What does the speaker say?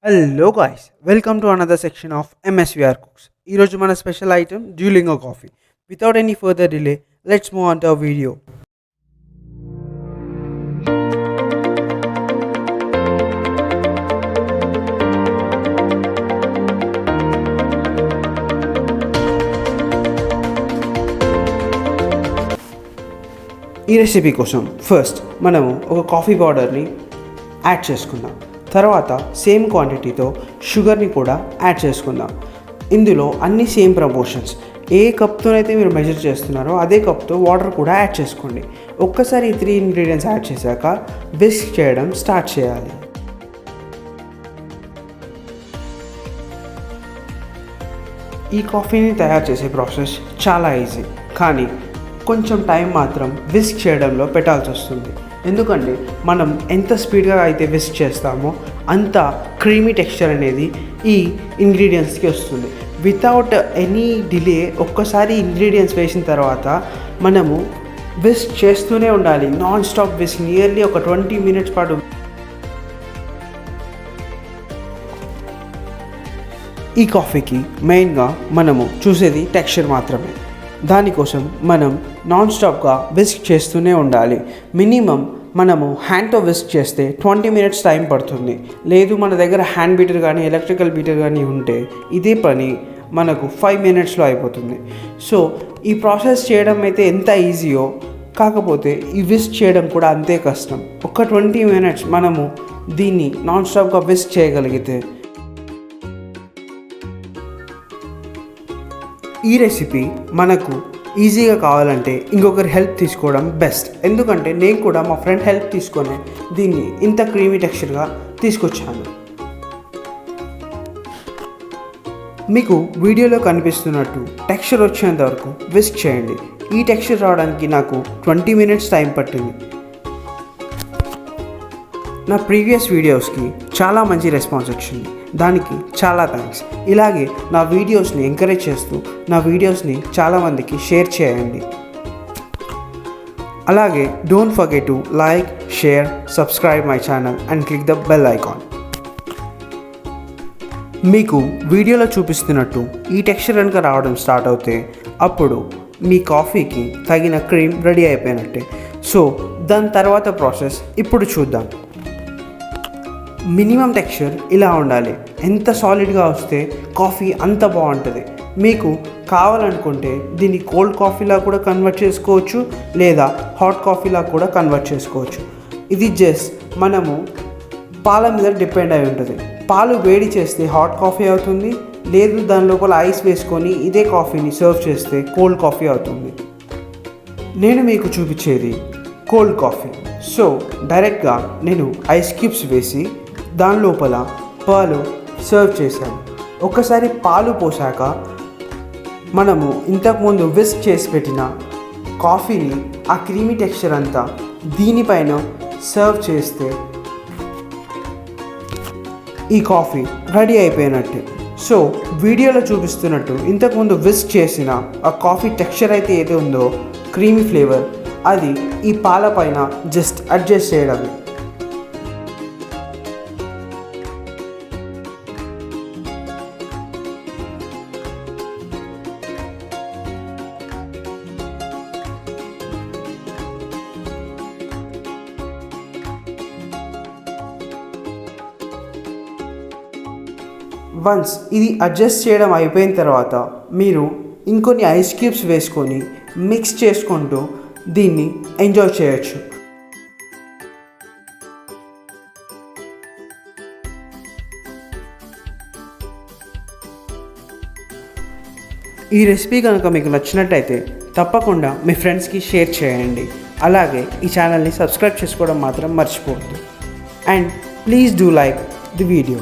Hello guys, welcome to another section of MSVR Cooks. ఈరోజు మన special item Duolingo coffee. Without any further delay, let's move on to our video. ఈ recipe కోసం first మనము ఒక coffee పౌడర్ని add చేసుకుందాం. తర్వాత సేమ్ క్వాంటిటీతో షుగర్ని కూడా యాడ్ చేసుకుందాం. ఇందులో అన్ని సేమ్ ప్రపోర్షన్స్, ఏ కప్తోనైతే మీరు మెజర్ చేస్తున్నారో అదే కప్తో వాటర్ కూడా యాడ్ చేసుకోండి. ఒక్కసారి ఈ 3 ఇంగ్రీడియంట్స్ యాడ్ చేశాక విస్క్ చేయడం స్టార్ట్ చేయాలి. ఈ కాఫీని తయారు చేసే ప్రాసెస్ చాలా ఈజీ, కానీ కొంచెం టైం మాత్రం విస్క్ చేయడంలో పెట్టాల్సి వస్తుంది. ఎందుకంటే మనం ఎంత స్పీడ్గా అయితే విస్క్ చేస్తామో అంత క్రీమీ టెక్స్చర్ అనేది ఈ ఇంగ్రీడియంట్స్కి వస్తుంది. వితౌట్ ఎనీ డిలే ఒక్కసారి ఇంగ్రీడియంట్స్ వేసిన తర్వాత మనము విస్క్ చేస్తూనే ఉండాలి. నాన్ స్టాప్ విస్క్, నియర్లీ ఒక 20 minutes పాటు. ఈ కాఫీకి మెయిన్గా మనము చూసేది టెక్స్చర్ మాత్రమే. దానికోసం మనం నాన్ స్టాప్గా విస్క్ చేస్తూనే ఉండాలి. మినిమం మనము హ్యాండ్తో విస్క్ చేస్తే 20 minutes టైం పడుతుంది. లేదు మన దగ్గర హ్యాండ్ బీటర్ కానీ ఎలక్ట్రికల్ బీటర్ కానీ ఉంటే ఇదే పని మనకు 5 minutesలో అయిపోతుంది. సో ఈ ప్రాసెస్ చేయడం అయితే ఎంత ఈజీయో, కాకపోతే ఈ విస్క్ చేయడం కూడా అంతే కష్టం. ఒక 20 minutes మనము దీన్ని నాన్ స్టాప్గా విస్క్ చేయగలిగితే ఈ రెసిపీ మనకు ఈజీగా కావాలంటే ఇంకొకరి హెల్ప్ తీసుకోవడం బెస్ట్. ఎందుకంటే నేను కూడా మా ఫ్రెండ్ హెల్ప్ తీసుకొని దీన్ని ఇంత క్రీమీ టెక్స్చర్గా తీసుకొచ్చాను. మీకు వీడియోలో కనిపిస్తున్నట్టు టెక్స్చర్ వచ్చేంత వరకు విస్క్ చేయండి. ఈ టెక్స్చర్ రావడానికి నాకు 20 minutes టైం పట్టింది. నా ప్రీవియస్ వీడియోస్కి చాలా మంచి రెస్పాన్స్ వచ్చింది, దానికి చాలా థ్యాంక్స్. ఇలాగే నా వీడియోస్ని ఎంకరేజ్ చేస్తూ నా వీడియోస్ని చాలామందికి షేర్ చేయండి. అలాగే don't forget to like, share, subscribe my channel and click the bell icon. మీకు వీడియోలో చూపిస్తున్నట్టు ఈ టెక్స్చర్ కనుక రావడం స్టార్ట్ అవుతే అప్పుడు మీ కాఫీకి తగిన క్రీమ్ రెడీ అయిపోయినట్టే. సో దాని తర్వాత ప్రాసెస్ ఇప్పుడు చూద్దాం. మినిమం టెక్స్చర్ ఇలా ఉండాలి. ఎంత సాలిడ్గా వస్తే కాఫీ అంత బాగుంటుంది. మీకు కావాలనుకుంటే దీన్ని కోల్డ్ కాఫీలా కూడా కన్వర్ట్ చేసుకోవచ్చు, లేదా హాట్ కాఫీలా కూడా కన్వర్ట్ చేసుకోవచ్చు. ఇది జస్ట్ మనము పాల మీద డిపెండ్ అయి ఉంటుంది. పాలు వేడి చేస్తే హాట్ కాఫీ అవుతుంది, లేదు దాని లోపల ఐస్ వేసుకొని ఇదే కాఫీని సర్వ్ చేస్తే కోల్డ్ కాఫీ అవుతుంది. నేను మీకు చూపించేది కోల్డ్ కాఫీ. సో డైరెక్ట్గా నేను ఐస్ క్యూబ్స్ వేసి దాని లోపల పాలు సర్వ్ చేశాను. ఒక్కసారి పాలు పోసాక మనము ఇంతకుముందు విస్క్ చేసి పెట్టిన కాఫీని, ఆ క్రీమీ టెక్స్చర్ అంతా దీనిపైన సర్వ్ చేస్తే ఈ కాఫీ రెడీ అయిపోయినట్టే. సో వీడియోలో చూపిస్తున్నట్టు ఇంతకుముందు విస్క్ చేసిన ఆ కాఫీ టెక్స్చర్ అయితే ఏది ఉందో క్రీమీ ఫ్లేవర్, అది ఈ పాల పైన జస్ట్ అడ్జస్ట్ చేయడమే. వన్స్ ఇది అడ్జస్ట్ చేయడం అయిపోయిన తర్వాత మీరు ఇంకొన్ని ఐస్ క్యూబ్స్ వేసుకొని మిక్స్ చేసుకుంటూ దీన్ని ఎంజాయ్ చేయొచ్చు. ఈ రెసిపీ కనుక మీకు నచ్చినట్టయితే తప్పకుండా మీ ఫ్రెండ్స్కి షేర్ చేయండి. అలాగే ఈ ఛానల్ని సబ్స్క్రైబ్ చేసుకోవడం మాత్రం మర్చిపోవద్దు. And please do like the video.